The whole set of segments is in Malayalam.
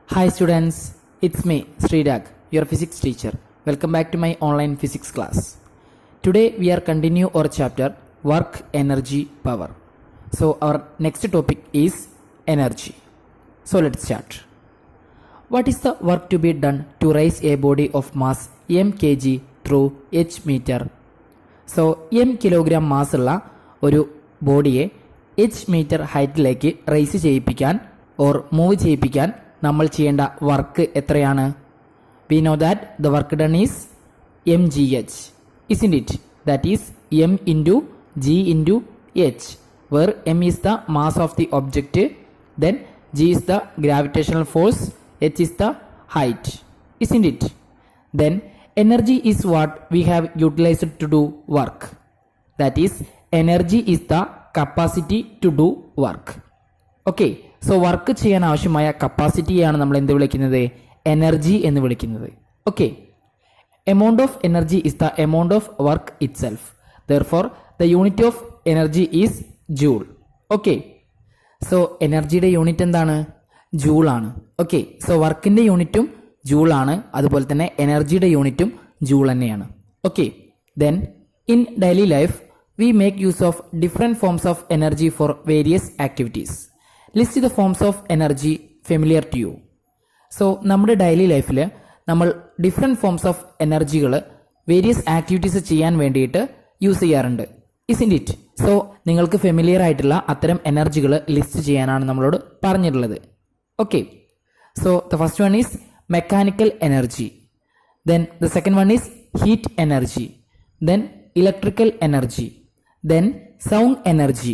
Hi students, it's me Srirak, your physics teacher. Welcome back to my online physics class. Today we are continue our chapter work, energy, power. So our next topic is energy. So let's start. What is the work to be done to raise a body of mass m kg through h meter? So m kilogram mass ഉള്ള ഒരു ബോഡിയെ h മീറ്റർ ഹൈറ്റിലേക്ക് റൈസ് ചെയ്യിപ്പിക്കാൻ ഓർ മൂവ് ചെയ്യിപ്പിക്കാൻ നമ്മൾ ചെയ്യേണ്ട വർക്ക് എത്രയാണ്? We know that the work done is mgh, isn't it? That is m into g into h, where m is the mass of the object, then g is the gravitational force, h is the height, isn't it? Then energy is what we have utilized to do work. That is energy is the capacity to do work. Okay, so work ചെയ്യാൻ ആവശ്യമായ കപ്പാസിറ്റിയാണ് നമ്മൾ എന്ത് വിളിക്കുന്നത്? എനർജി എന്ന് വിളിക്കുന്നത്. Okay, amount of energy is the amount of work it self. Therefore the unit of energy is joule. Okay, so എനർജിയുടെ യൂണിറ്റ് എന്താണ്? ജൂൾ ആണ്. ഓക്കെ, സോ വർക്കിന്റെ യൂണിറ്റും ജൂൾ ആണ്, അതുപോലെ തന്നെ എനർജിയുടെ യൂണിറ്റും ജൂൾ തന്നെയാണ്. Okay, then in daily life we make use of different forms of energy for various activities. List the forms of energy familiar to you. So നമ്മുടെ ഡെയിലി ലൈഫിൽ നമ്മൾ ഡിഫറെൻറ്റ് ഫോംസ് ഓഫ് എനർജികൾ വേരിയസ് ആക്ടിവിറ്റീസ് ചെയ്യാൻ വേണ്ടിയിട്ട് യൂസ് ചെയ്യാറുണ്ട്. Isn't it? സോ നിങ്ങൾക്ക് ഫെമിലിയർ ആയിട്ടുള്ള അത്തരം എനർജികൾ ലിസ്റ്റ് ചെയ്യാനാണ് നമ്മളോട് പറഞ്ഞിട്ടുള്ളത്. Okay, so the first one is mechanical energy, then the second one is heat energy, then electrical energy, then sound energy,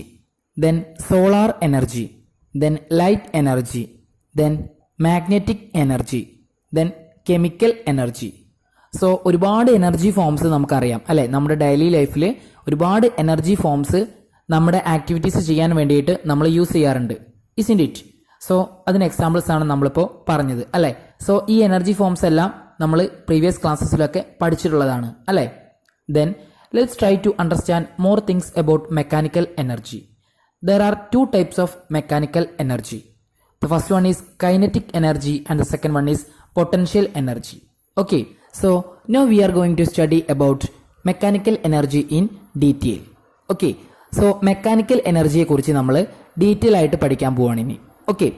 then solar energy, then light energy, then magnetic energy, then chemical energy. So ഒരുപാട് എനർജി ഫോംസ് നമുക്കറിയാം അല്ലേ? നമ്മുടെ ഡെയിലി ലൈഫിൽ ഒരുപാട് എനർജി ഫോംസ് നമ്മുടെ ആക്ടിവിറ്റീസ് ചെയ്യാൻ വേണ്ടിയിട്ട് നമ്മൾ യൂസ് ചെയ്യാറുണ്ട്. Isn't it? സോ അതിന് എക്സാമ്പിൾസ് ആണ് നമ്മളിപ്പോൾ പറഞ്ഞത് അല്ലേ? സോ ഈ എനർജി ഫോംസ് എല്ലാം നമ്മൾ പ്രീവിയസ് ക്ലാസ്സസിലൊക്കെ പഠിച്ചിട്ടുള്ളതാണ് അല്ലേ? Then let's try to understand more things about mechanical energy. There are two types of mechanical energy. The first one is kinetic energy and the second one is potential energy. Okay, so now we are going to study about mechanical energy in detail. Okay, so mechanical energy യെ കുറിച്ച് നമ്മൾ ഡീറ്റെയിൽ ആയിട്ട് പഠിക്കാൻ പോവാണ് ഇനി. Okay,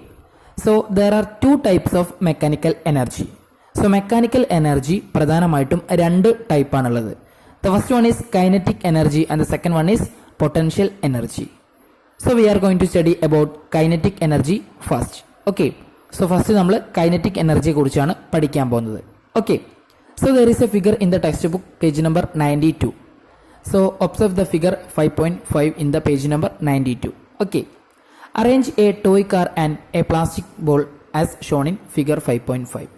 so there are two types of mechanical energy. So mechanical energy പ്രധാനമായിട്ടും രണ്ട് ടൈപ്പ് ആണുള്ളത്. The first one is kinetic energy and the second one is potential energy. So we are going to study about kinetic energy first. Okay, so first നമ്മൾ kinetic energy കുറിച്ചാണ് പഠിക്കാൻ പോകുന്നത്. Okay, so there is a figure in the textbook page number 92. So observe the figure 5.5 in the page number 92. Okay, arrange a toy car and a plastic ball as shown in figure 5.5.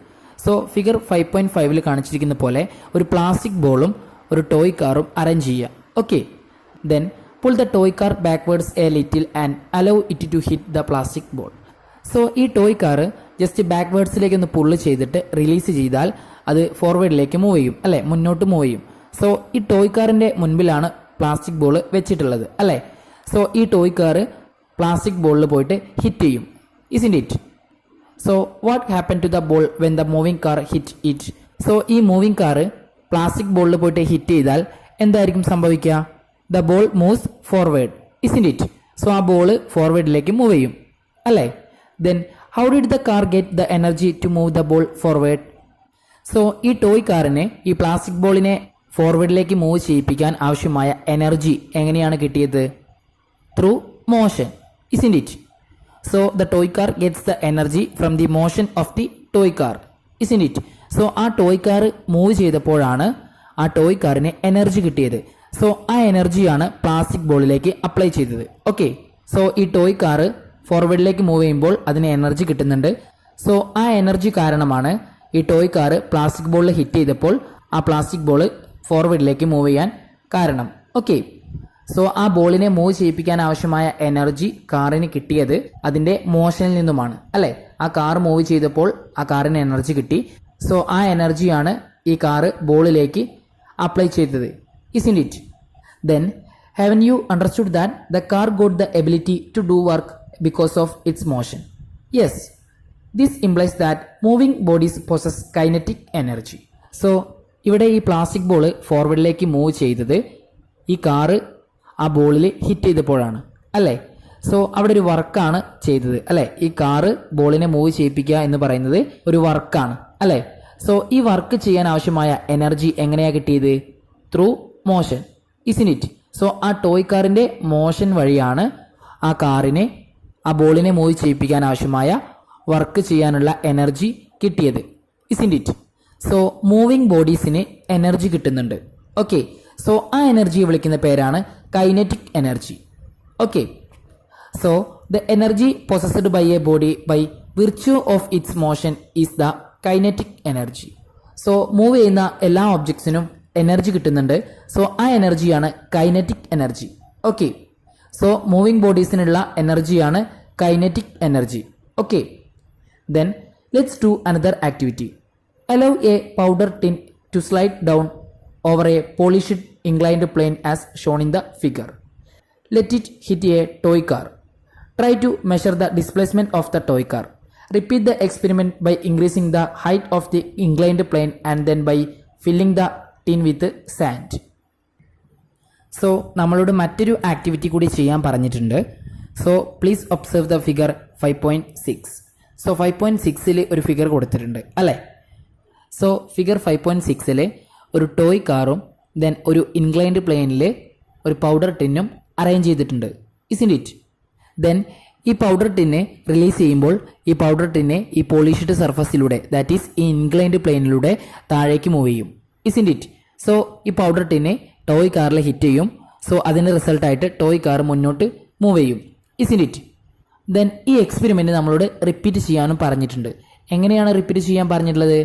So figure 5.5ൽ കാണിച്ചിരിക്കുന്ന പോലെ ഒരു പ്ലാസ്റ്റിക് ബോളും ഒരു ടോയ് കാറും അറേഞ്ച് ചെയ്യുക. Okay, then pull the toy car backwards a little and allow it to hit the plastic ball. So ഈ ടോയ് കാറ് ജസ്റ്റ് ബാക്ക്വേർഡ്സിലേക്ക് ഒന്ന് പുള്ള് ചെയ്തിട്ട് റിലീസ് ചെയ്താൽ അത് ഫോർവേഡിലേക്ക് മൂവ് ചെയ്യും അല്ലേ? മുന്നോട്ട് മൂവ് ചെയ്യും. സോ ഈ ടോയ് കാറിന്റെ മുൻപിലാണ് പ്ലാസ്റ്റിക് ബോൾ വെച്ചിട്ടുള്ളത് അല്ലേ? സോ ഈ ടോയ് കാറ് പ്ലാസ്റ്റിക് ബോളിൽ പോയിട്ട് ഹിറ്റ് ചെയ്യും. Isn't it? So what happen to the ball when the moving car hit it? So ഈ മൂവിങ് കാറ് പ്ലാസ്റ്റിക് ബോളിൽ പോയിട്ട് ഹിറ്റ് ചെയ്താൽ എന്തായിരിക്കും സംഭവിക്കുക? The ball moves forward. Isn't it? So ആ ബോള് ഫോർവേഡിലേക്ക് മൂവ് ചെയ്യും അല്ലേ? Then how did the car get the energy to move the ball forward? So ഈ ടോയ് കാറിനെ ഈ പ്ലാസ്റ്റിക് ബോളിനെ ഫോർവേഡിലേക്ക് മൂവ് ചെയ്യിപ്പിക്കാൻ ആവശ്യമായ എനർജി എങ്ങനെയാണ് കിട്ടിയത്? Through motion. Isn't it? So the toy car gets the energy from the motion of the toy car. Isn't it? So ആ ടോയ് കാർ മൂവ് ചെയ്തപ്പോഴാണ് ആ ടോയ് കാറിന് എനർജി കിട്ടിയത്. സോ ആ എനർജിയാണ് പ്ലാസ്റ്റിക് ബോളിലേക്ക് അപ്ലൈ ചെയ്തത്. ഓക്കെ, സോ ഈ ടോയ് കാർ ഫോർവേഡിലേക്ക് മൂവ് ചെയ്യുമ്പോൾ അതിന് എനർജി കിട്ടുന്നുണ്ട്. സോ ആ എനർജി കാരണമാണ് ഈ ടോയ് കാർ പ്ലാസ്റ്റിക് ബോളിൽ ഹിറ്റ് ചെയ്തപ്പോൾ ആ പ്ലാസ്റ്റിക് ബോൾ ഫോർവേഡിലേക്ക് മൂവ് ചെയ്യാൻ കാരണം. ഓക്കെ, സോ ആ ബോളിനെ മൂവ് ചെയ്യിപ്പിക്കാൻ ആവശ്യമായ എനർജി കാറിന് കിട്ടിയത് അതിന്റെ മോഷനിൽ നിന്നുമാണ് അല്ലെ? ആ കാർ മൂവ് ചെയ്തപ്പോൾ ആ കാറിന് എനർജി കിട്ടി. സോ ആ എനർജിയാണ് ഈ കാറ് ബോളിലേക്ക് അപ്ലൈ ചെയ്തത്. Isn't it? Then haven't you understood that the car got the ability to do work because of its motion? Yes, this implies that moving bodies possess kinetic energy. So ഇവിടെ ഈ പ്ലാസ്റ്റിക് ബോൾ ഫോർവേഡിലേക്ക് മൂവ് ചെയ്തത് ഈ കാറ് ആ ബോളിൽ ഹിറ്റ് ചെയ്തപ്പോഴാണ് അല്ലേ. സോ അവിടെ ഒരു വർക്കാണ് ചെയ്തത് അല്ലേ. ഈ കാറ് ബോളിനെ മൂവ് ചെയ്യിപ്പിക്കുക എന്ന് പറയുന്നത് ഒരു വർക്കാണ് അല്ലേ. സോ ഈ വർക്ക് ചെയ്യാൻ ആവശ്യമായ എനർജി എങ്ങനെയാണ് കിട്ടിയത്? Through motion, is in it. So ആ ടോയ് കാറിൻ്റെ മോഷൻ വഴിയാണ് ആ കാറിനെ ആ ബോളിനെ മൂവ് ചെയ്യിപ്പിക്കാൻ ആവശ്യമായ വർക്ക് ചെയ്യാനുള്ള എനർജി കിട്ടിയത്, ഇസിൻ ഇറ്റ്. സോ മൂവിങ് ബോഡീസിന് എനർജി കിട്ടുന്നുണ്ട്. ഓക്കെ, സോ ആ എനർജിയെ വിളിക്കുന്ന പേരാണ് kinetic energy. Okay, so the energy possessed by a body by virtue of its motion is the kinetic energy. So move ചെയ്യുന്ന എല്ലാ ഒബ്ജക്ട്സിനും എനർജി കിട്ടുന്നുണ്ട്. സോ ആ എനർജിയാണ് kinetic energy. Okay, so moving ബോഡീസിനുള്ള എനർജിയാണ് kinetic energy. Okay, then let's do another activity. Allow a powder tin to slide down over a polished inclined plane as shown in the figure. Let it hit a toy car. Try to measure the displacement of the toy car. Repeat the experiment by increasing the height of the inclined plane and then by filling the tin with sand. So നമ്മളോട് മറ്റൊരു ആക്ടിവിറ്റി കൂടി ചെയ്യാൻ പറഞ്ഞിട്ടുണ്ട്. So please observe the figure 5.6. So 5.6ൽ ഒരു ഫിഗർ കൊടുത്തിട്ടുണ്ട് അല്ലേ. സോ ഫിഗർ 5.6ൽ ഒരു ടോയ് കാറും ദെൻ ഒരു ഇൻക്ലൈൻഡ് പ്ലെയിനിൽ ഒരു പൗഡർ ടിന്നും അറേഞ്ച് ചെയ്തിട്ടുണ്ട്, ഇസിൻറ്റ് ഇറ്റ്. ദെൻ ഈ പൗഡർ ടിന്നെ റിലീസ് ചെയ്യുമ്പോൾ ഈ പൗഡർ ടിന്നെ ഈ പോളിഷ്ഡ് സർഫസിലൂടെ, ദാറ്റ് ഈസ് ഈ ഇൻക്ലൈൻഡ് പ്ലെയിനിലൂടെ താഴേക്ക് മൂവ് ചെയ്യും, ഇസിൻറ്റ് ഇറ്റ്. സോ ഈ പൗഡർ ടിന്നെ ടോയ് കാറിൽ ഹിറ്റ് ചെയ്യും. സോ അതിൻ്റെ റിസൾട്ടായിട്ട് ടോയ് കാർ മുന്നോട്ട് മൂവ് ചെയ്യും, ഇസിൻറ്റ് ഇറ്റ്. ദെൻ ഈ എക്സ്പെരിമെൻറ്റ് നമ്മളോട് റിപ്പീറ്റ് ചെയ്യാനും പറഞ്ഞിട്ടുണ്ട്. എങ്ങനെയാണ് റിപ്പീറ്റ് ചെയ്യാൻ പറഞ്ഞിട്ടുള്ളത്?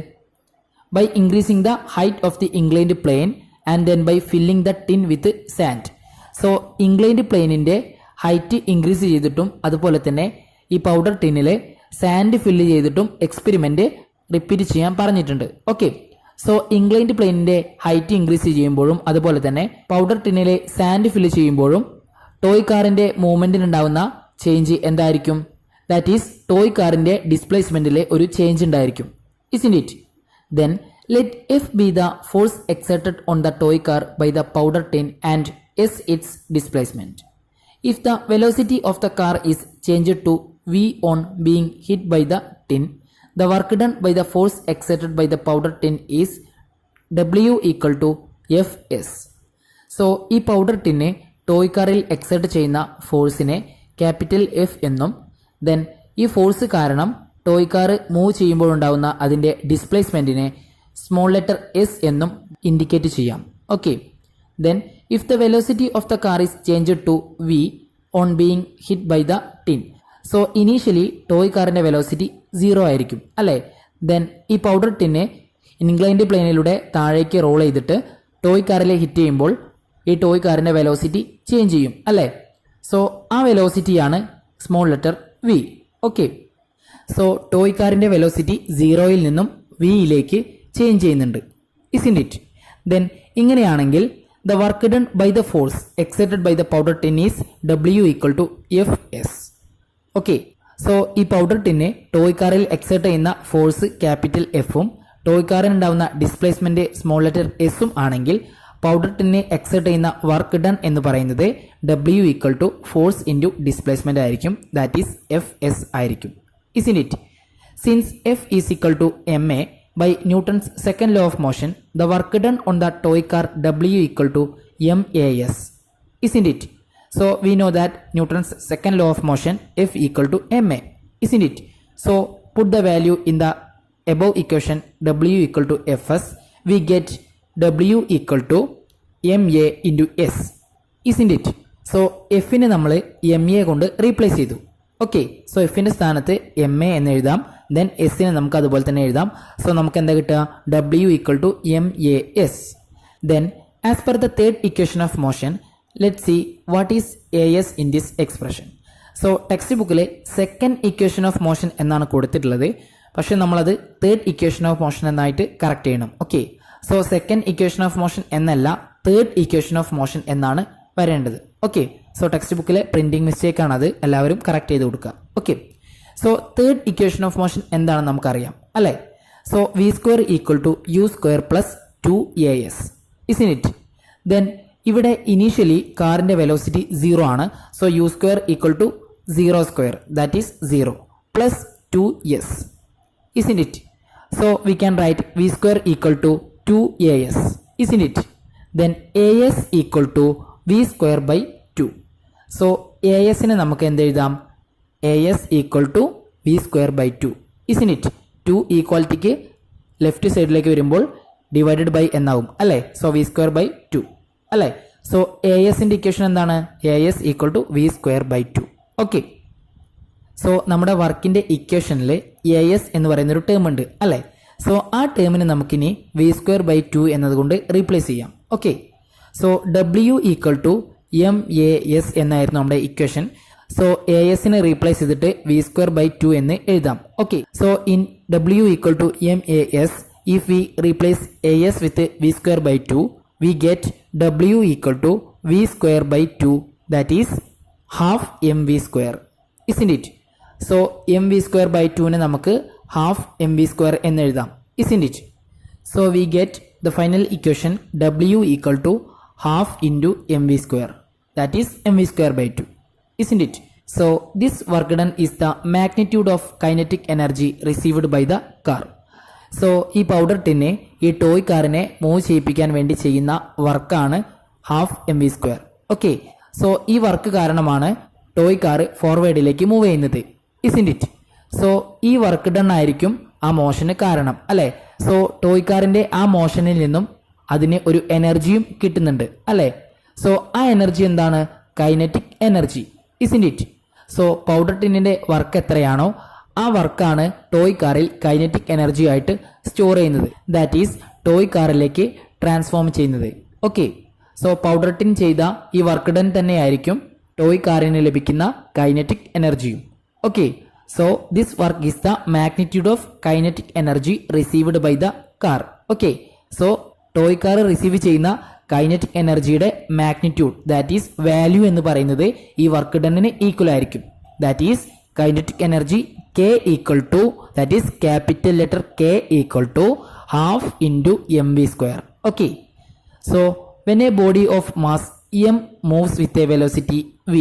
by increasing the height of the inclined plane and then by filling the tin with sand. So inclined പ്ലെയിനിൻ്റെ ഹൈറ്റ് ഇൻക്രീസ് ചെയ്തിട്ടും അതുപോലെ തന്നെ ഈ പൗഡർ ടിന്നിൽ സാൻഡ് ഫില്ല് ചെയ്തിട്ടും എക്സ്പെരിമെൻറ്റ് റിപ്പീറ്റ് ചെയ്യാൻ പറഞ്ഞിട്ടുണ്ട്. ഓക്കെ, സോ ഇൻക്ലൈൻഡ് പ്ലെയിനിൻ്റെ ഹൈറ്റ് ഇൻക്രീസ് ചെയ്യുമ്പോഴും അതുപോലെ തന്നെ പൗഡർ ടിന്നിലെ സാൻഡ് ഫില്ല് ചെയ്യുമ്പോഴും ടോയ് കാറിൻ്റെ മൂവ്മെൻറ്റിനുണ്ടാവുന്ന ചേഞ്ച് എന്തായിരിക്കും? ദാറ്റ് ഈസ് ടോയ് കാറിൻ്റെ ഡിസ്പ്ലേസ്മെൻറ്റിലെ ഒരു ചേഞ്ച് ഉണ്ടായിരിക്കും, isn't it. Then let F be the force exerted on the toy car by the powder tin and S its displacement. If the velocity of the car is changed to V on being hit by the tin, the work done by the force exerted by the powder tin is W equal to Fs. So ഈ പൗഡർ ടിന്നെ ടോയ് കാറിൽ എക്സെർട്ട് ചെയ്യുന്ന ഫോഴ്സിനെ ക്യാപിറ്റൽ എഫ് എന്നും ദെൻ ഈ ഫോഴ്സ് കാരണം ടോയ് കാർ മൂവ് ചെയ്യുമ്പോഴുണ്ടാവുന്ന അതിൻ്റെ ഡിസ്പ്ലേസ്മെൻറ്റിനെ സ്മോൾ ലെറ്റർ എസ് എന്നും ഇൻഡിക്കേറ്റ് ചെയ്യാം. Okay, then if the velocity of the car is changed to V on being hit by the tin. So initially toy കാറിൻ്റെ വെലോസിറ്റി 0 ആയിരിക്കും അല്ലേ. ദെൻ ഈ പൗഡർ ടിന്നെ ഇൻക്ലൈൻഡ് പ്ലെയിനിലൂടെ താഴേക്ക് റോൾ ചെയ്തിട്ട് ടോയ് കാറിലെ ഹിറ്റ് ചെയ്യുമ്പോൾ ഈ ടോയ് കാറിൻ്റെ വെലോസിറ്റി ചേഞ്ച് ചെയ്യും അല്ലേ. സോ ആ വെലോസിറ്റിയാണ് small letter V. Okay, so toy കാറിൻ്റെ വെലോസിറ്റി 0യിൽ നിന്നും വിയിലേക്ക് ചേഞ്ച് ചെയ്യുന്നുണ്ട്, ഇസിൻറ്റ് ഇറ്റ്. ദെൻ ഇങ്ങനെയാണെങ്കിൽ the work done by the force exerted by the powder tin is W equal to Fs. Okay, so ഈ പൗഡർ ടിന്നെ ടോയ് കാറിൽ എക്സെർട്ട് ചെയ്യുന്ന ഫോഴ്സ് ക്യാപിറ്റൽ എഫും ടോയ് കാറിനുണ്ടാവുന്ന ഡിസ്പ്ലേസ്മെൻറ്റ് സ്മോൾ ലെറ്റർ എസും ആണെങ്കിൽ പൗഡർ ടിന്നെ എക്സെർട്ട് ചെയ്യുന്ന വർക്ക് ഡൺ എന്ന് പറയുന്നത് W equal to force into displacement ആയിരിക്കും, ദാറ്റ് ഈസ് Fs ആയിരിക്കും, isn't it? Since F is equal to ma by Newton's second law of motion, the work done on the toy car W equal to mas, isn't it? So we know that Newton's second law of motion F equal to ma, isn't it? So put the value in the above equation W equal to Fs, we get W equal to ma into s, isn't it? So Fനെ നമ്മൾ ma കൊണ്ട് റീപ്ലേസ് ചെയ്തു. ഓക്കെ, സോ എഫിൻ്റെ സ്ഥാനത്ത് എം എ എന്ന് എഴുതാം. ദെൻ എസിനെ നമുക്ക് അതുപോലെ തന്നെ എഴുതാം. സോ നമുക്ക് എന്താ കിട്ടുക? W equal to MAS. Then as per the third equation of motion, let see what is AS in this expression. So text ബുക്കിൽ സെക്കൻഡ് ഇക്വേഷൻ ഓഫ് മോഷൻ എന്നാണ് കൊടുത്തിട്ടുള്ളത്. പക്ഷെ നമ്മളത് തേർഡ് ഇക്വേഷൻ ഓഫ് മോഷൻ എന്നായിട്ട് കറക്റ്റ് ചെയ്യണം. Okay, so second equation of motion എന്നല്ല തേർഡ് ഇക്വേഷൻ ഓഫ് മോഷൻ എന്നാണ് വരേണ്ടത്. ഓക്കെ, സോ ടെക്സ്റ്റ് ബുക്കിലെ പ്രിന്റിംഗ് മിസ്റ്റേക്ക് ആണ്, അത് എല്ലാവരും കറക്റ്റ് ചെയ്ത് കൊടുക്കുക. Okay, so third equation of motion എന്താണെന്ന് നമുക്കറിയാം അല്ലേ? So V square equal to U square plus 2as isn't it. Then ഇവിടെ ഇനീഷ്യലി കാറിന്റെ വെലോസിറ്റി 0 ആണ്. So U square equal to 0 square that is 0 plus 2s isn't it. So we can write V square equal to 2as isn't it. Then as equal to V square by 2. So asനെ നമുക്ക് എന്ത് എഴുതാം? as equal to V square by 2 isn't it. 2 ഈക്വാലിറ്റിക്ക് left സൈഡിലേക്ക് വരുമ്പോൾ ഡിവൈഡഡ് ബൈ എന്നാവും അല്ലേ? സോ വി സ്ക്വയർ ബൈ 2 അല്ലേ? സോ asന്റെ ഇക്വേഷൻ എന്താണ്? as equal to V square by 2. Okay. So നമ്മുടെ വർക്കിന്റെ ഇക്വേഷനിൽ as എന്ന് പറയുന്നൊരു ടേം ഉണ്ട് അല്ലേ? സോ ആ ടേമിന് നമുക്കിനി വി സ്ക്വയർ ബൈ 2 എന്നതുകൊണ്ട് റീപ്ലേസ് ചെയ്യാം. Okay. So w equal to MAS എന്നായിരുന്നു നമ്മുടെ ഇക്വേഷൻ. സോ asനെ റീപ്ലേസ് ചെയ്തിട്ട് വി സ്ക്വയർ ബൈ 2 എന്ന് എഴുതാം. Okay. So in w equal to MAS, if we replace as with v square by 2, we get w equal to v square by 2, that is half mv square, isn't it? So mv square by 2 നെ നമുക്ക് half mv square എന്ന് എഴുതാം, isn't it? So we get the final equation w equal to half into mv square, that is mv square by 2, isn't it? So this work done is the magnitude of kinetic energy received by the car. So ഈ പൗഡർ ടിന്നെ ഈ ടോയ് കാറിനെ മൂവ് ചെയ്യിപ്പിക്കാൻ വേണ്ടി ചെയ്യുന്ന വർക്കാണ് half M V square. Okay. So ഈ വർക്ക് കാരണമാണ് ടോയ് കാർ ഫോർവേഡിലേക്ക് മൂവ് ചെയ്യുന്നത്, ഇസിൻറ്റ് ഇറ്റ്? സോ ഈ വർക്ക് ഡൺ ആയിരിക്കും ആ മോഷന് കാരണം അല്ലേ? സോ ടോയ് കാറിന്റെ ആ മോഷനിൽ നിന്നും അതിന് ഒരു എനർജിയും കിട്ടുന്നുണ്ട് അല്ലേ? സോ ആ എനർജി എന്താണ്? Kinetic energy, isn't it? So powder ടിന്നിന്റെ വർക്ക് എത്രയാണോ ആ വർക്കാണ് ടോയ് കാറിൽ കൈനറ്റിക് എനർജി ആയിട്ട് സ്റ്റോർ ചെയ്യുന്നത്, ദാറ്റ് ഈസ് ടോയ് കാറിലേക്ക് ട്രാൻസ്ഫോം ചെയ്യുന്നത്. ഓക്കെ. സോ പൗഡർ ടിൻ ചെയ്ത ഈ വർക്ക് ഡൺ തന്നെയായിരിക്കും ടോയ് കാറിന് ലഭിക്കുന്ന കൈനറ്റിക് എനർജിയും. Okay. So this work is the magnitude of kinetic energy received by the car. Okay. So toy car receive ചെയ്യുന്ന കൈനറ്റിക് എനർജിയുടെ മാഗ്നിറ്റ്യൂഡ്, ദാറ്റ് ഈസ് വാല്യൂ എന്ന് പറയുന്നത് ഈ വർക്ക് ഡണ്ണിന് ഈക്വൽ ആയിരിക്കും, that is kinetic energy K equal to, that is capital letter K equal to half into mv square. Okay. So when a body of mass m moves with a velocity v,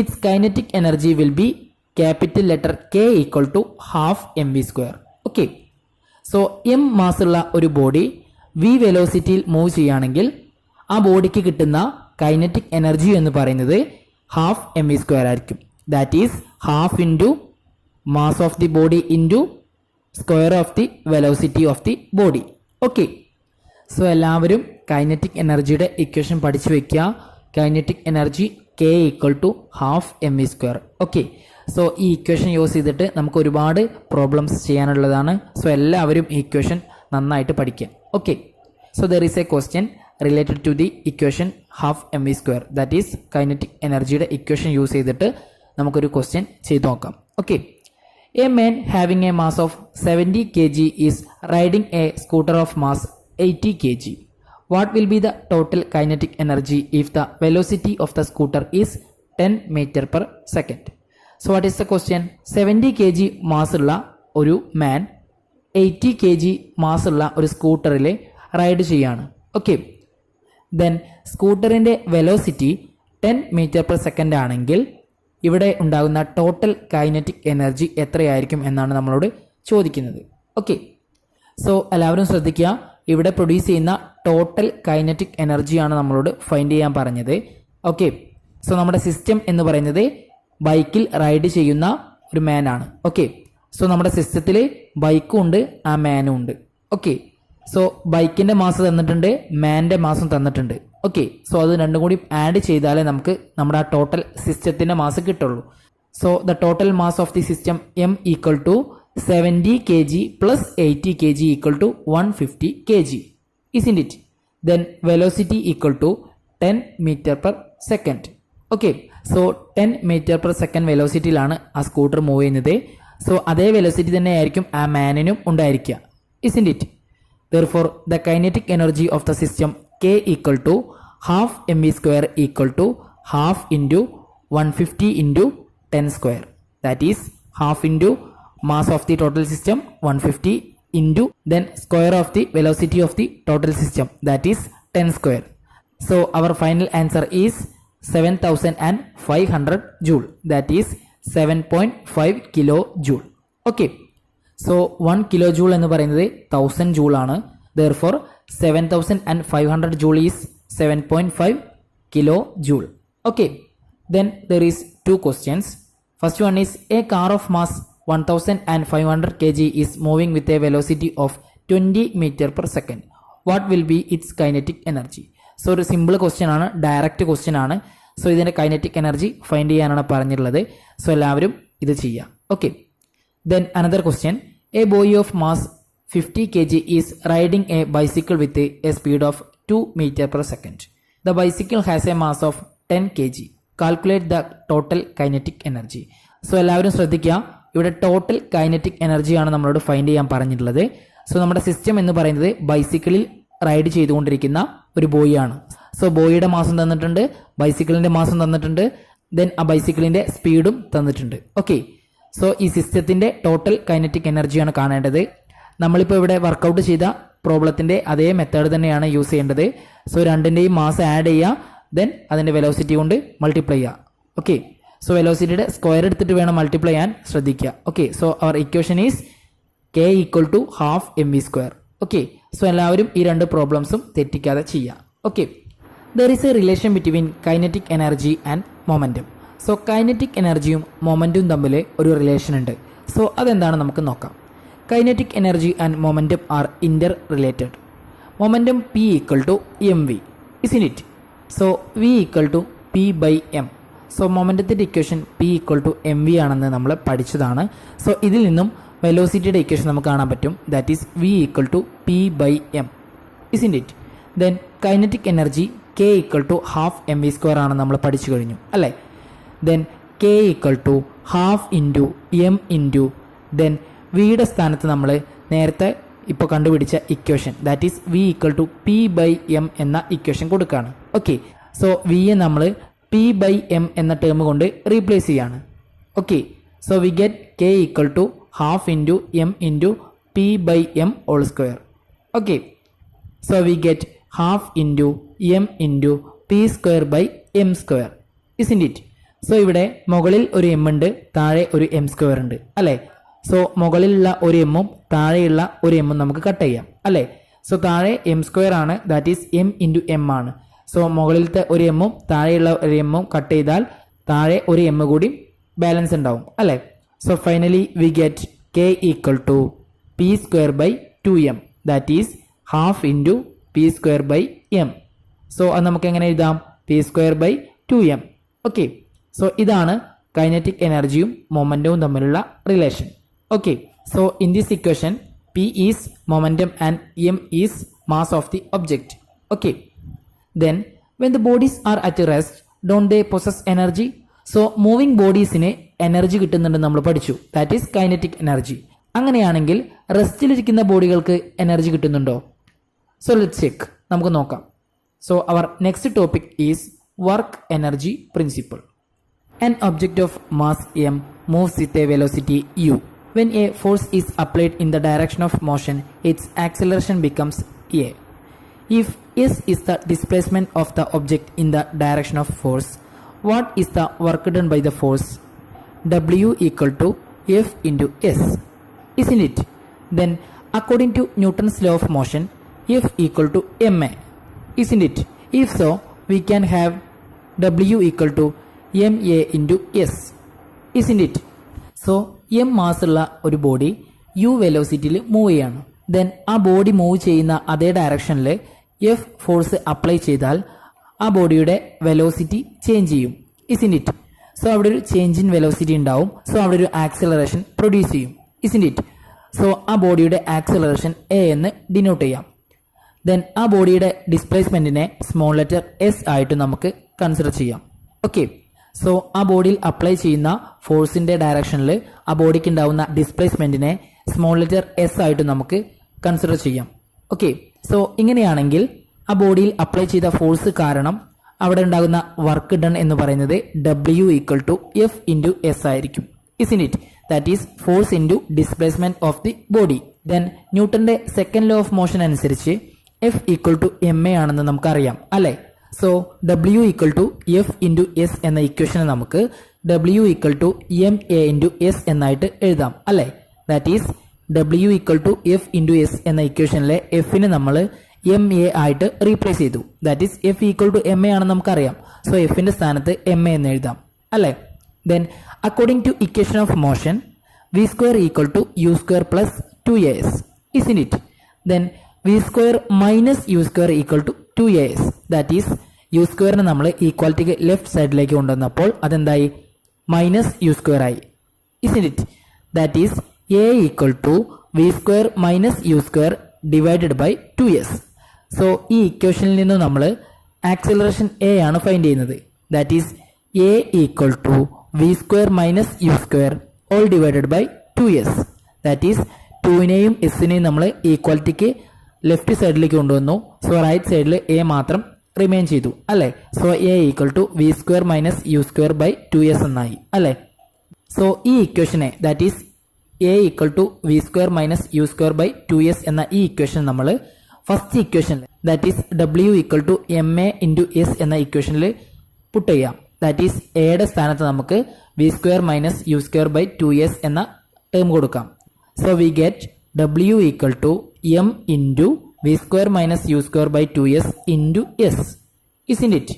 its kinetic energy will be capital letter K equal to half mv square. Okay. So m mass ഉള്ള ഒരു ബോഡി v വെലോസിറ്റിയിൽ മൂവ് ചെയ്യുകയാണെങ്കിൽ ആ ബോഡിക്ക് കിട്ടുന്ന കൈനറ്റിക് എനർജി എന്ന് പറയുന്നത് ഹാഫ് എം വി സ്ക്വയർ ആയിരിക്കും, that is half into mass of the body into square of the velocity of the body. Okay. So എല്ലാവരും കൈനറ്റിക് എനർജിയുടെ ഇക്വേഷൻ പഠിച്ചു വെക്കുക. Kinetic energy K equal to half M V square. Okay. So ഈ ഇക്വേഷൻ യൂസ് ചെയ്തിട്ട് നമുക്ക് ഒരുപാട് പ്രോബ്ലംസ് ചെയ്യാനുള്ളതാണ്. സോ എല്ലാവരും ഈ ഇക്വേഷൻ നന്നായിട്ട് പഠിക്കുക. Okay. So there is a question related to the equation half M V square, that is kinetic എനർജിയുടെ ഇക്വേഷൻ യൂസ് ചെയ്തിട്ട് നമുക്കൊരു ക്വസ്റ്റ്യൻ ചെയ്തു നോക്കാം. Okay. A man having a mass of 70 kg is riding a scooter of mass 80 kg. What will be the total kinetic energy if the velocity of the scooter is 10 meter per second? So what is the question? 70 kg mass ഉള്ള ഒരു മാൻ 80 kg മാസ് ഉള്ള ഒരു സ്കൂട്ടറിൽ റൈഡ് ചെയ്യാണ്. ഓക്കെ. ദെൻ സ്കൂട്ടറിന്റെ വെലോസിറ്റി 10 meter per second ആണെങ്കിൽ ഇവിടെ ഉണ്ടാകുന്ന ടോട്ടൽ കൈനറ്റിക് എനർജി എത്രയായിരിക്കും എന്നാണ് നമ്മളോട് ചോദിക്കുന്നത്. ഓക്കെ. സോ എല്ലാവരും ശ്രദ്ധിക്കുക, ഇവിടെ പ്രൊഡ്യൂസ് ചെയ്യുന്ന ടോട്ടൽ കൈനറ്റിക് എനർജിയാണ് നമ്മളോട് ഫൈൻഡ് ചെയ്യാൻ പറഞ്ഞത്. ഓക്കെ. സോ നമ്മുടെ സിസ്റ്റം എന്ന് പറയുന്നത് ബൈക്കിൽ റൈഡ് ചെയ്യുന്ന ഒരു മാനാണ്. ഓക്കെ. സോ നമ്മുടെ സിസ്റ്റത്തിൽ ബൈക്കും ഉണ്ട്, ആ മാനും ഉണ്ട്. ഓക്കെ. സോ ബൈക്കിന്റെ മാസ് തന്നിട്ടുണ്ട്, മാന്റെ മാസും തന്നിട്ടുണ്ട്. ഓക്കെ. സോ അത് രണ്ടും കൂടി ആഡ് ചെയ്താലേ നമുക്ക് നമ്മുടെ ആ ടോട്ടൽ സിസ്റ്റത്തിന്റെ മാസ് കിട്ടുള്ളൂ. So the total mass of the system M equal to 70 kg plus 80 kg equal to 150 kg, isn't it? Then velocity equal to 10 meter per second. Okay. So 10 meter per second വെലോസിറ്റിയിലാണ് ആ സ്കൂട്ടർ മൂവ് ചെയ്യുന്നത്. സോ അതേ വെലോസിറ്റി തന്നെ ആയിരിക്കും ആ മാനിനും ഉണ്ടായിരിക്കുക, isn't it? Therefore the kinetic energy of the system K equal to half mv square equal to half into 150 into 10 square, that is half into mass of the total system 150 into then square of the velocity of the total system, that is 10 square. So our final answer is 7500 joule, that is 7.5 kilojoule. Okay, so 1 kilojoule എന്ന് പറയുന്നത് 1000 joule ആണ്. Therefore 7500 joule is 7.5 kilojoule. Okay, then there is two questions. First one is a car of mass 1500 kg is moving with a velocity of 20 meter per second. What will be its kinetic energy? So ഒരു സിമ്പിൾ ക്വസ്റ്റ്യൻ ആണ്, ഡയറക്റ്റ് ക്വസ്റ്റ്യൻ ആണ്. സോ ഇതിൻ്റെ കൈനറ്റിക് എനർജി ഫൈൻഡ് ചെയ്യാനാണ് പറഞ്ഞിട്ടുള്ളത്. സോ എല്ലാവരും ഇത് ചെയ്യാം. Okay, then another question. A boy of mass 50 kg is riding A bicycle with a speed of 2 meter per second. The bicycle has A mass of 10 kg. Calculate the total kinetic energy. So എല്ലാവരും ശ്രദ്ധിക്കുക, ഇവിടെ ടോട്ടൽ കൈനറ്റിക് എനർജിയാണ് നമ്മളോട് ഫൈൻഡ് ചെയ്യാൻ പറഞ്ഞിട്ടുള്ളത്. സോ നമ്മുടെ സിസ്റ്റം എന്ന് പറയുന്നത് ബൈസിക്കിളിൽ റൈഡ് ചെയ്തുകൊണ്ടിരിക്കുന്ന ഒരു ബോയ് ആണ്. സോ ബോയിയുടെ മാസം തന്നിട്ടുണ്ട്, ബൈസിക്കിളിന്റെ മാസം തന്നിട്ടുണ്ട്, ദെൻ ആ ബൈസിക്കിളിന്റെ സ്പീഡും തന്നിട്ടുണ്ട്. ഓക്കെ, സോ ഈ സിസ്റ്റത്തിന്റെ ടോട്ടൽ കൈനറ്റിക് എനർജിയാണ് കാണേണ്ടത്. നമ്മളിപ്പോൾ ഇവിടെ വർക്കൗട്ട് ചെയ്ത പ്രോബ്ലത്തിന്റെ അതേ മെത്തേഡ് തന്നെയാണ് യൂസ് ചെയ്യേണ്ടത്. സോ രണ്ടിന്റെയും മാസ് ആഡ് ചെയ്യുക, ദെൻ അതിന്റെ വെലോസിറ്റി കൊണ്ട് മൾട്ടിപ്ലൈ ചെയ്യുക. ഓക്കെ, സോ വെലോസിറ്റിയുടെ സ്ക്വയർ എടുത്തിട്ട് വേണം മൾട്ടിപ്ലൈ ചെയ്യാൻ ശ്രദ്ധിക്കുക. Okay, so our equation is k equal to half mv². Okay, so എല്ലാവരും ഈ രണ്ട് പ്രോബ്ലംസും തെറ്റിക്കാതെ ചെയ്യാം. Okay, there is a relation between kinetic energy and momentum. So kinetic എനർജിയും മൊമെൻറ്റും തമ്മിൽ ഒരു റിലേഷൻ ഉണ്ട്. സോ അതെന്താണ് നമുക്ക് നോക്കാം. Kinetic energy and momentum are interrelated. Momentum p equal to mv, isn't it? So v equal to p by m. So മൊമെൻറ്റത്തിൻ്റെ equation p equal to mv ആണെന്ന് നമ്മൾ പഠിച്ചതാണ്. സോ ഇതിൽ നിന്നും വെലോസിറ്റിയുടെ ഇക്വേഷൻ നമുക്ക് കാണാൻ പറ്റും, that is v equal to p by m, isn't it? Then kinetic energy k equal to half mv² ആണ് നമ്മൾ പഠിച്ചു കഴിഞ്ഞു അല്ലേ? Then k equal to half into m into then വിയുടെ സ്ഥാനത്ത് നമ്മൾ നേരത്തെ ഇപ്പോൾ കണ്ടുപിടിച്ച equation, that is v equal to p by m എന്ന ഇക്വേഷൻ കൊടുക്കുകയാണ്. ഓക്കെ, സോ വിയെ നമ്മൾ p ബൈ m എന്ന ടേം കൊണ്ട് റീപ്ലേസ് ചെയ്യാണ്. Okay, so we get k equal to half into m into p by m whole square. Okay, so we get half into m into p square by m square, isn't it? So ഇവിടെ മുകളിൽ ഒരു m ഉണ്ട്, താഴെ ഒരു m² ഉണ്ട് അല്ലേ? സോ മുകളിലുള്ള ഒരു എമ്മും താഴെയുള്ള ഒരു എമ്മും നമുക്ക് കട്ട് ചെയ്യാം അല്ലേ? സോ താഴെ m² ആണ്, that is m into m ആണ്. സോ മുകളിലത്തെ ഒരു എമ്മും താഴെയുള്ള ഒരു എമ്മും കട്ട് ചെയ്താൽ താഴെ ഒരു m കൂടി ബാലൻസ് ഉണ്ടാവും അല്ലേ? So finally we get k equal to p square by 2m, that is half into p square by m. So അത് നമുക്ക് എങ്ങനെ എഴുതാം? p square by 2m. Okay, so ഇതാണ് കൈനറ്റിക് എനർജിയും മൊമെൻറ്റവും തമ്മിലുള്ള relation. Okay, so in this equation p is momentum and m is mass of the object. Okay, then when the bodies are at rest don't they possess energy? So moving ബോഡീസിന് എനർജി കിട്ടുന്നുണ്ടെന്ന് നമ്മൾ പഠിച്ചു, ദാറ്റ് ഈസ് കൈനറ്റിക് എനർജി. അങ്ങനെയാണെങ്കിൽ റെസ്റ്റിലിരിക്കുന്ന ബോഡികൾക്ക് എനർജി കിട്ടുന്നുണ്ടോ? സോ ലെറ്റ്സ് ചെക്ക്, നമുക്ക് നോക്കാം. So our next topic is work energy principle. An object of mass m moves with a velocity u. When a force is applied in the direction of motion, its acceleration becomes a. If s is the displacement of the object in the direction of force, what is the work done by the force? W equal to F into S, isn't it? Then according to Newton's law of motion, F equal to ma, isn't it? If so, we can have W equal to ma into S, isn't it? So m mass ഉള്ള ഒരു ബോഡി u വെലോസിറ്റിയിൽ മൂവ് ചെയ്യാണ്. ദെൻ ആ ബോഡി മൂവ് ചെയ്യുന്ന അതേ ഡയറക്ഷനിൽ F ഫോഴ്സ് അപ്ലൈ ചെയ്താൽ ആ ബോഡിയുടെ വെലോസിറ്റി ചേഞ്ച് ചെയ്യും, isn't it? സോ അവിടെ ഒരു ചേഞ്ച് ഇൻ വെലോസിറ്റി ഉണ്ടാവും. സോ അവിടെ ഒരു ആക്സിലറേഷൻ പ്രൊഡ്യൂസ് ചെയ്യും, isn't it? സോ ആ ബോഡിയുടെ ആക്സിലറേഷൻ എ എന്ന് ഡിനോട്ട് ചെയ്യാം. ദെൻ ആ ബോഡിയുടെ ഡിസ്പ്ലേസ്മെന്റിനെ സ്മോൾ ലെറ്റർ എസ് ആയിട്ട് നമുക്ക് കൺസിഡർ ചെയ്യാം. ഓക്കെ, സോ ആ ബോഡിയിൽ അപ്ലൈ ചെയ്യുന്ന ഫോഴ്സിന്റെ ഡയറക്ഷനിൽ ആ ബോഡിക്ക് ഉണ്ടാവുന്ന ഡിസ്പ്ലേസ്മെന്റിനെ സ്മോൾ ലെറ്റർ എസ് ആയിട്ട് നമുക്ക് കൺസിഡർ ചെയ്യാം. ഓക്കെ, സോ ഇങ്ങനെയാണെങ്കിൽ ആ ബോഡിയിൽ അപ്ലൈ ചെയ്ത ഫോഴ്സ് കാരണം അവിടെ ഉണ്ടാകുന്ന വർക്ക് ഡൺ എന്ന് പറയുന്നത് W equal to F into S ആയിരിക്കും, isn't it? that is force into displacement of the body. Then ന്യൂട്ടന്റെ സെക്കൻഡ് ലോ ഓഫ് മോഷൻ അനുസരിച്ച് F ഈക്വൽ ടു ma ആണെന്ന് നമുക്കറിയാം അല്ലേ. So W equal to F into S എന്ന ഇക്വേഷനെ നമുക്ക് W equal to ma into S എന്നായിട്ട് എഴുതാം അല്ലേ. That is W equal to F into S എന്ന ഇക്വേഷനിലെ എഫിന് നമ്മൾ ma ആയിട്ട് റീപ്ലേസ് ചെയ്തു. That is F equal to ma ആണെന്ന് നമുക്കറിയാം. സോ എഫിന്റെ സ്ഥാനത്ത് ma എന്ന് എഴുതാം അല്ലേ. Then according to equation of motion, v square equal to u square plus 2as, isn't it? Then v square minus u square equal to 2as. That is u square നെ നമ്മൾ ഈക്വാലിറ്റിക്ക് ലെഫ്റ്റ് സൈഡിലേക്ക് കൊണ്ടുവന്നപ്പോൾ അതെന്തായി, മൈനസ് യു സ്ക്വയർ ആയി, isn't it? That is a equal to v square minus u square divided by 2s. So ഈ ഇക്വേഷനിൽ നിന്ന് നമ്മൾ ആക്സിലറേഷൻ a ആണ് ഫൈൻഡ് ചെയ്യുന്നത്. That is a equal to v square minus u square all divided by 2s. That is 2നെയും എസിനെയും നമ്മൾ ഈക്വാലിറ്റിക്ക് ലെഫ്റ്റ് സൈഡിലേക്ക് കൊണ്ടുവന്നു. സോ റൈറ്റ് സൈഡിൽ a മാത്രം റിമെയിൻ ചെയ്തു അല്ലേ. So a equal to v square minus U square by 2s എന്നായി അല്ലേ. സോ ഈ ഇക്വേഷനെ that is a equal to v square minus U square by 2s എന്ന ഈ ഇക്വേഷൻ നമ്മൾ ഫസ്റ്റ് ഇക്വേഷനിൽ that is w equal to ma into S എന്ന ഇക്വേഷനിൽ പുട്ട് ചെയ്യാം. ദാറ്റ് ഈസ് എയുടെ സ്ഥാനത്ത് നമുക്ക് V square minus U square by 2s എന്ന ടേം കൊടുക്കാം. So we get w equal to M into V square minus U square by 2s into S, isn't it?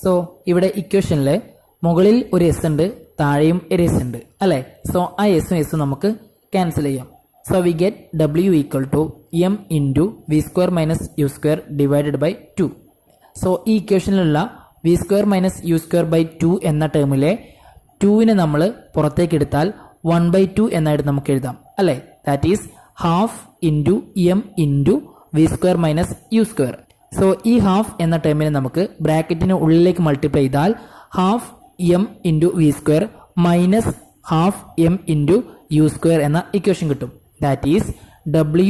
So ഇവിടെ ഇക്വേഷനിൽ മുകളിൽ ഒരു എസ് ഉണ്ട്, താഴെയും ഒരു എസ് ഉണ്ട് അല്ലേ. സോ ആ എസും എസും നമുക്ക് ക്യാൻസൽ ചെയ്യാം. So we get w equal to M into V square minus U square divided by 2. So ഈ ഇക്വേഷനിലുള്ള v square minus U square by 2 എന്ന ടേമിലെ 2നെ നമ്മൾ പുറത്തേക്ക് എടുത്താൽ 1/2 എന്നായിട്ട് നമുക്ക് എഴുതാം അല്ലേ. That is half into M into V square minus U square. So ഈ ഹാഫ് എന്ന ടേമിനെ നമുക്ക് ബ്രാക്കറ്റിന് ഉള്ളിലേക്ക് മൾട്ടിപ്ലൈ ചെയ്താൽ half M into V square minus half M into U square എന്ന ഇക്വേഷൻ കിട്ടും. That is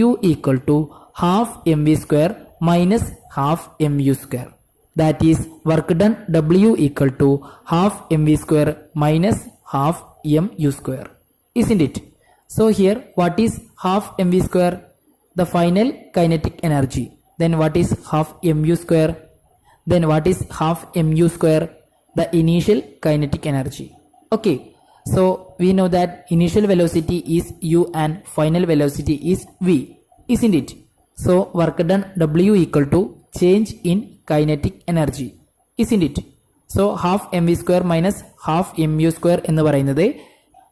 w equal to half M V square minus half M U square. That is work done w equal to half mv square minus half mu square, isn't it? So here what is half mv square? The final kinetic energy. Then what is half mu square? Then what is half mu square? The initial kinetic energy. Okay, so we know that initial velocity is u and final velocity is v, isn't it? So work done w equal to change in kinetic energy, isn't it? So half mv square minus half mu square എന്ന് പറയുന്നത്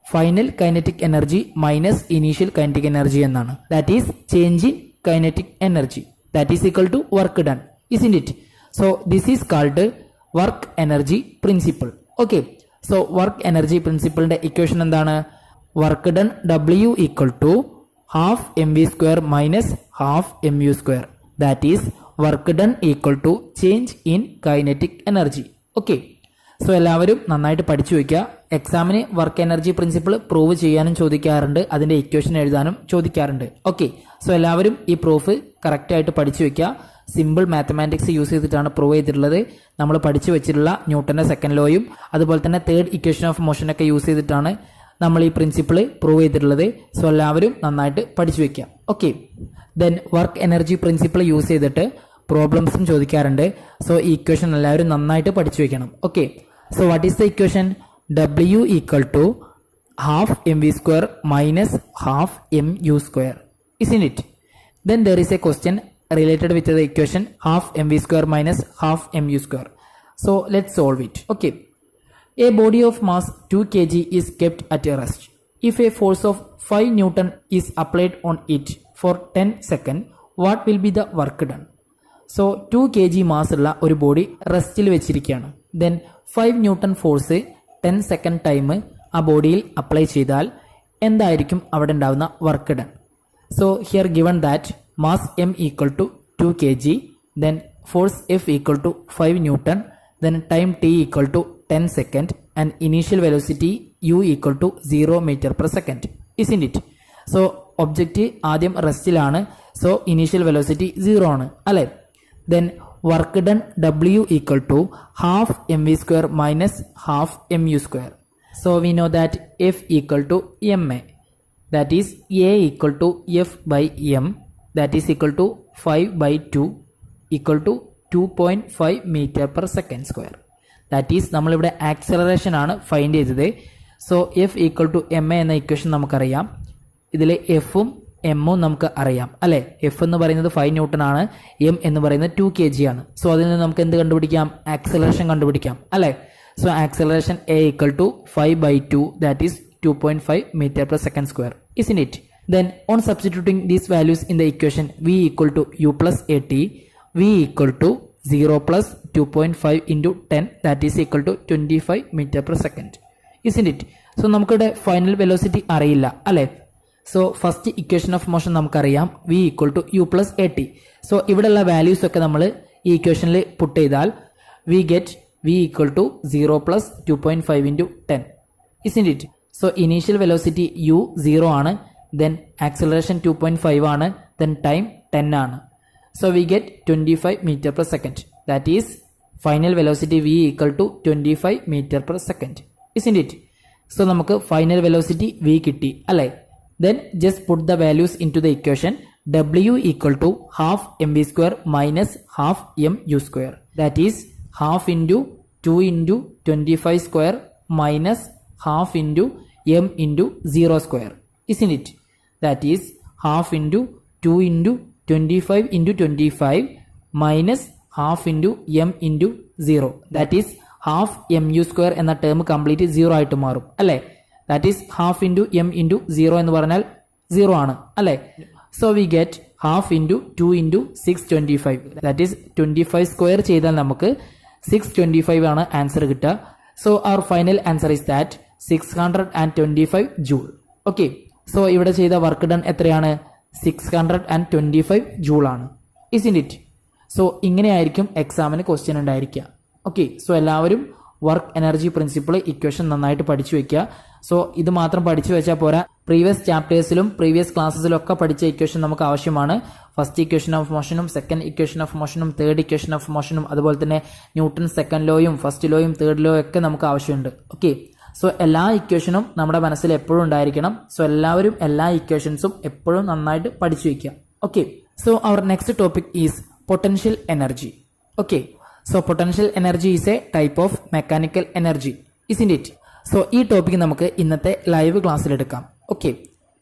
final kinetic energy minus initial kinetic energy എന്നാണ്. That is change in kinetic energy. That is equal to work done, isn't it? So this is called work energy principle. Okay, so work energy principleന്റെ ഇക്വേഷൻ എന്താണ്? Work done w equal to half mv square minus half mu square. That is work done equal to change in kinetic energy. Okay, so എല്ലാവരും നന്നായിട്ട് പഠിച്ചു വയ്ക്കുക. എക്സാമിന് വർക്ക് എനർജി പ്രിൻസിപ്പിൾ പ്രൂവ് ചെയ്യാനും ചോദിക്കാറുണ്ട്, അതിൻ്റെ ഇക്വേഷൻ എഴുതാനും ചോദിക്കാറുണ്ട്. ഓക്കെ, സോ എല്ലാവരും ഈ പ്രൂഫ് കറക്റ്റായിട്ട് പഠിച്ചു വയ്ക്കുക. സിമ്പിൾ മാത്തമാറ്റിക്സ് യൂസ് ചെയ്തിട്ടാണ് പ്രൂവ് ചെയ്തിട്ടുള്ളത്. നമ്മൾ പഠിച്ചു വെച്ചിട്ടുള്ള ന്യൂട്ടൻ്റെ സെക്കൻഡ് ലോയും അതുപോലെ തന്നെ തേർഡ് ഇക്വേഷൻ ഓഫ് മോഷനൊക്കെ യൂസ് ചെയ്തിട്ടാണ് നമ്മൾ ഈ പ്രിൻസിപ്പിൾ പ്രൂവ് ചെയ്തിട്ടുള്ളത്. സോ എല്ലാവരും നന്നായിട്ട് പഠിച്ചു വയ്ക്കുക. Okay, then work energy principle use ചെയ്തിട്ട് പ്രോബ്ലംസും ചോദിക്കാറുണ്ട്. സോ ഈ ഇക്വേഷൻ എല്ലാവരും നന്നായിട്ട് പഠിച്ചു വയ്ക്കണം. Okay, so what is the equation? w equal to half M V square minus half M U square, isn't it? Then there is a question related with the equation half mv square minus half mu square. So let's solve it. Okay, a body of mass 2 kg is kept at a rest. If a force of 5 Newton is applied on it for 10 seconds, what will be the work done? So 2 kg mass ഉള്ള ഒരു ബോഡി റെസ്റ്റിൽ വെച്ചിരിക്കുകയാണ്. Then 5 newton force 10 second time ആ ബോഡിയിൽ അപ്ലൈ ചെയ്താൽ എന്തായിരിക്കും അവിടെ ഉണ്ടാവുന്ന work done? So here given that mass m equal to 2 kg, then force F equal to 5 newton, then time t equal to 10 second and initial velocity u equal to 0 metre per second, isn't it? So object ആദ്യം റെസ്റ്റിലാണ്, സോ ഇനീഷ്യൽ വെലോസിറ്റി 0 ആണ് അല്ലേ. Then work done w equal to half mv square minus half mu square. So we know that F equal to ma, that is A equal to F by m, that is equal to 5 by 2 equal to 2.5 meter per second square. That is നമ്മളിവിടെ ആക്സലറേഷൻ ആണ് ഫൈൻഡ് ചെയ്തത്. So F equal to M A എന്ന ഇക്വേഷൻ നമുക്കറിയാം. ഇതിൽ എഫും എമ്മും നമുക്ക് അറിയാം അല്ലേ. എഫ് എന്ന് പറയുന്നത് 5 ന്യൂട്ടൺ ആണ്, എം എന്ന് പറയുന്നത് 2 kg ആണ്. സോ അതിൽ നിന്ന് നമുക്ക് എന്ത് കണ്ടുപിടിക്കാം? ആക്സലറേഷൻ കണ്ടുപിടിക്കാം അല്ലേ. So acceleration A equal to 5 by 2, that is 2.5 meter per second square, isn't it? Then on substituting these values in the equation, v equal to u plus at, v equal to 0 plus 2.5 into 10, that is equal to 25 meter per second, isn't it? So നമുക്കിവിടെ ഫൈനൽ വെലോസിറ്റി അറിയില്ല അല്ലേ. So first equation of motion നമുക്കറിയാം v equal to u plus at. So ഇവിടെയുള്ള വാല്യൂസ് ഒക്കെ നമ്മൾ ഈ ഇക്വേഷനിൽ പുട്ട് ചെയ്താൽ we get v equal to 0 plus 2.5 into 10, isn't it? So initial velocity u 0 ആണ്, then acceleration 2.5 ആണ്, then time 10 ആണ്. So we get 25 meter per second, that is final velocity v equal to 25 meter per second, isn't it? So നമുക്ക് final velocity v കിട്ടി അല്ലേ. Then just put the values into the equation. W equal to half mv square minus half mu square, that is half into 2 into 25 square minus half into m into 0 square, isn't it? That is half into 2 into 25 into 25 minus half into m into 0, that is half mu square എന്ന ടേം കംപ്ലീറ്റ് 0 ആയിട്ട് മാറും അല്ലേ. That is half into M into 0 എന്ന് പറഞ്ഞാൽ 0 ആണ് അല്ലേ. So we get half into 2 into 625, that is 25 square ചെയ്താൽ നമുക്ക് 625 ആണ് ആൻസർ കിട്ടുക. So our final answer is that 625 joule. Okay, so ഇവിടെ ചെയ്ത വർക്ക് ഡൺ എത്രയാണ്? 625 ജൂൾ ആണ്, ഇസിന്റ് ഇറ്റ്? സോ ഇങ്ങനെയായിരിക്കും എക്സാമിന് ക്വസ്റ്റ്യൻ ഉണ്ടായിരിക്കുക. ഓക്കെ, സോ എല്ലാവരും വർക്ക് എനർജി പ്രിൻസിപ്പിൾ ഇക്വേഷൻ നന്നായിട്ട് പഠിച്ചു വെക്കുക. സോ ഇത് മാത്രം പഠിച്ചു വെച്ചാൽ പോരാ, പ്രീവിയസ് ചാപ്റ്റേഴ്സിലും പ്രീവിയസ് ക്ലാസ്സസിലും ഒക്കെ പഠിച്ച ഇക്വേഷൻ നമുക്ക് ആവശ്യമാണ്. ഫസ്റ്റ് ഇക്വേഷൻ ഓഫ് മോഷനും സെക്കൻഡ് ഇക്വേഷൻ ഓഫ് മോഷനും തേർഡ് ഇക്വേഷൻ ഓഫ് മോഷനും അതുപോലെ തന്നെ ന്യൂട്ടൺ സെക്കൻഡ് ലോയും ഫസ്റ്റ് ലോയും തേർഡ് ലോയും ഒക്കെ നമുക്ക് ആവശ്യമുണ്ട്. ഓക്കെ, സോ എല്ലാ ഇക്വേഷനും നമ്മുടെ മനസ്സിൽ എപ്പോഴും ഉണ്ടായിരിക്കണം. സോ എല്ലാവരും എല്ലാ ഇക്വേഷൻസും എപ്പോഴും നന്നായിട്ട് പഠിച്ചു വയ്ക്കുക. Okay, so our next topic is potential energy. Okay, so potential energy is a type of mechanical energy, isn't it? So ഈ ടോപ്പിക് നമുക്ക് ഇന്നത്തെ ലൈവ് ക്ലാസ്സിൽ എടുക്കാം. Okay,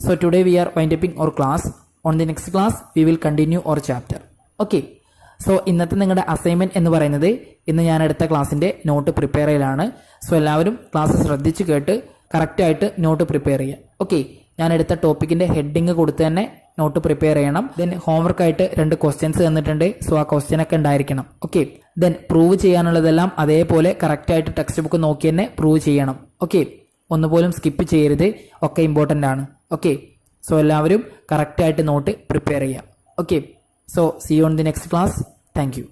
so today we are winding up our class. On the next class we will continue our chapter. Okay, so ഇന്നത്തെ നിങ്ങളുടെ അസൈൻമെന്റ് എന്ന് പറയുന്നത് ഇന്ന് ഞാൻ എടുത്ത ക്ലാസ്സിന്റെ നോട്ട് പ്രിപ്പയർ ചെയ്യലാണ്. സോ എല്ലാവരും ക്ലാസ് ശ്രദ്ധിച്ച് കേട്ട് കറക്റ്റായിട്ട് നോട്ട് പ്രിപ്പയർ ചെയ്യുക. ഓക്കെ, ഞാൻ എടുത്ത ടോപ്പിക്കിന്റെ ഹെഡിങ് കൊടുത്ത് തന്നെ നോട്ട് പ്രിപ്പയർ ചെയ്യണം. ദെൻ ഹോംവർക്ക് ആയിട്ട് 2 ക്വസ്റ്റ്യൻസ് തന്നിട്ടുണ്ട്. സോ ആ ക്വസ്റ്റ്യൻ ഒക്കെ ഉണ്ടായിരിക്കണം. ഓക്കെ, ദെൻ പ്രൂവ് ചെയ്യാനുള്ളതെല്ലാം അതേപോലെ കറക്റ്റായിട്ട് ടെക്സ്റ്റ് ബുക്ക് നോക്കി തന്നെ പ്രൂവ് ചെയ്യണം. ഓക്കെ, ഒന്നുപോലും സ്കിപ്പ് ചെയ്യരുത്, ഒക്കെ ഇമ്പോർട്ടൻ്റ് ആണ്. ഓക്കെ, സോ എല്ലാവരും കറക്റ്റായിട്ട് നോട്ട് പ്രിപ്പയർ ചെയ്യാം. Okay, so see you on the next class. Thank U.